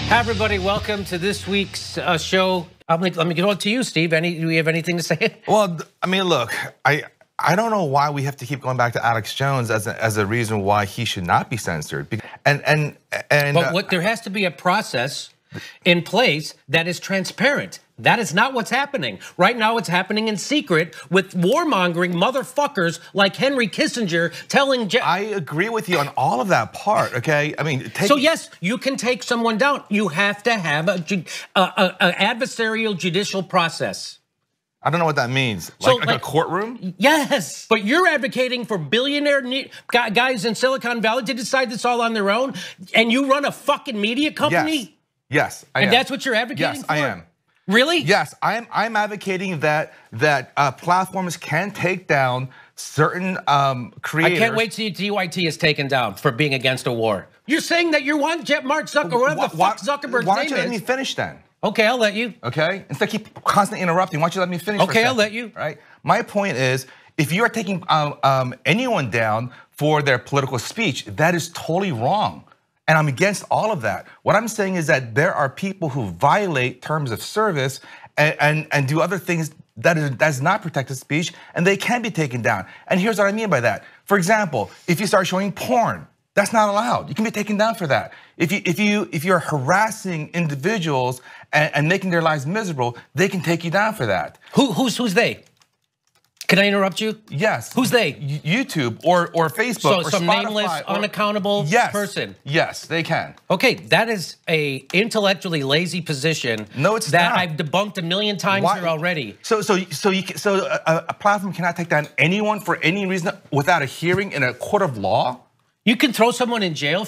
Hi, everybody. Welcome to this week's show. Let me get on to you, Steve. Do we have anything to say? Well, I mean, look, I don't know why we have to keep going back to Alex Jones as a reason why he should not be censored. But there has to be a process in place that is transparent. That is not what's happening. Right now it's happening in secret with warmongering motherfuckers like Henry Kissinger telling I agree with you on all of that part, okay? I mean, so yes, you can take someone down. You have to have a adversarial judicial process. I don't know what that means. Like a courtroom? Yes, but you're advocating for billionaire guys in Silicon Valley to decide this all on their own, and you run a fucking media company? Yes, I am. And that's what you're advocating for? Yes, I am. Really? Yes, I'm advocating that platforms can take down certain creators. I can't wait till TYT is taken down for being against a war. You're saying that you want Mark Zuckerberg, or whatever the fuck Zuckerberg's name is. Why don't you let me finish then? Okay, I'll let you. Okay, instead of keep constantly interrupting, why don't you let me finish? Okay, I'll let you. Right. My point is, if you are taking anyone down for their political speech, that is totally wrong. And I'm against all of that. What I'm saying is that there are people who violate terms of service and do other things that's not protected speech, and they can be taken down. And here's what I mean by that. For example, if you start showing porn, that's not allowed. You can be taken down for that. If you're harassing individuals and making their lives miserable, they can take you down for that. Who's they? Can I interrupt you? Yes. Who's they? YouTube or Facebook or some Spotify nameless, unaccountable person. Yes, they can. Okay, that is a intellectually lazy position. No, it's that not. I've debunked a million times here already. So a platform cannot take down anyone for any reason without a hearing in a court of law? You can throw someone in jail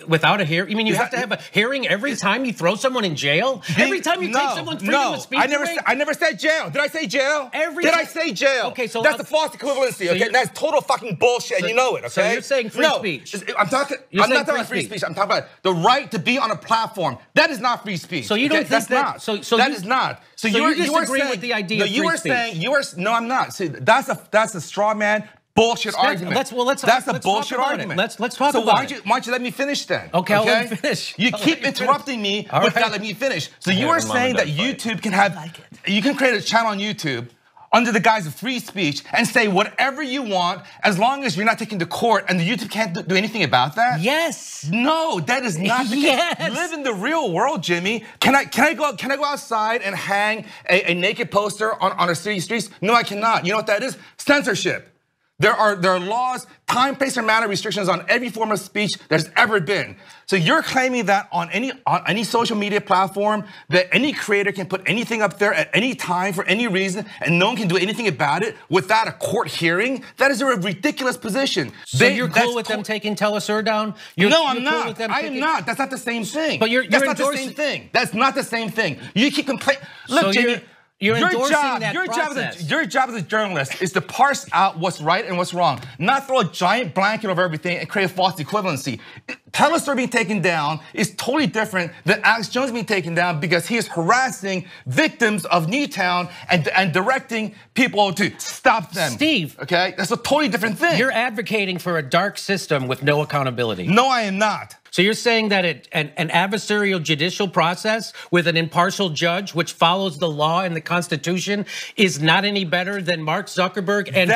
without a hearing. You mean you have to have a hearing every time you throw someone in jail? Every time you take someone's freedom of speech away? I never said jail. Did I say jail? Did I say jail? Okay, so that's a false equivalency. Okay, that's total fucking bullshit, and you know it. Okay. So you're saying free speech? I'm not talking about free speech. I'm talking about the right to be on a platform. That is not free speech. So you don't think that? That is not. So you disagree with the idea of free speech? No, I'm not. See, that's a straw man. Bullshit argument. That's a bullshit argument. Let's talk about it. So why don't you let me finish then? Okay, I'll let you finish. You keep interrupting me without letting me finish. So you are saying that YouTube can you can create a channel on YouTube under the guise of free speech and say whatever you want as long as you're not taken to court, and the YouTube can't do anything about that? Yes. No, that is not the case. Live in the real world, Jimmy. Can I go outside and hang a naked poster on a city streets? No, I cannot. You know what that is? Censorship. There are laws, time, place, or manner restrictions on every form of speech there's ever been. So you're claiming that on any social media platform that any creator can put anything up there at any time for any reason and no one can do anything about it without a court hearing? That is a ridiculous position. So you're cool with them taking Telesur down? No, I'm not. I am not. That's not the same thing. But that's not the same thing. That's not the same thing. You keep complaining. Look, Jimmy. Your job as a journalist is to parse out what's right and what's wrong, not throw a giant blanket over everything and create a false equivalency. Telesur being taken down is totally different than Alex Jones being taken down because he is harassing victims of Newtown and directing people to stop them. Steve. Okay, that's a totally different thing. You're advocating for a dark system with no accountability. No, I am not. So you're saying that an adversarial judicial process with an impartial judge, which follows the law and the Constitution, is not any better than Mark Zuckerberg and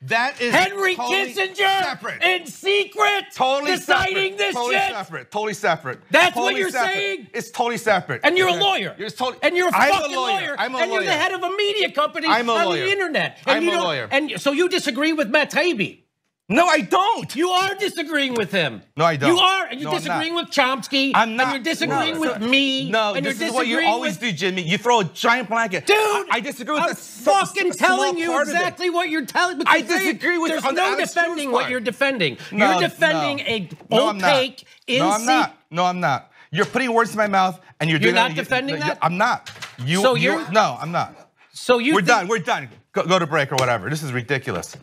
that is Henry Kissinger in secret deciding this shit? Totally separate. That's what you're saying? It's totally separate. And you're a lawyer. And you're a fucking lawyer. I'm a lawyer. And you're the head of a media company on the internet. I'm a lawyer. And so you disagree with Matt Taibbi? No, I don't. You are disagreeing with him. No, I don't. You are, and you're disagreeing with Chomsky. I'm not. And you're disagreeing with me. No, and this is what you always do, Jimmy. You throw a giant blanket. Dude, I disagree with I'm fucking telling you exactly what you're telling. I disagree with. There's no defending what you're defending. You're defending a opaque, No, I'm not. You're putting words in my mouth, and you're not defending that. I'm not. No, I'm not. So We're done. Go to break or whatever. This is ridiculous.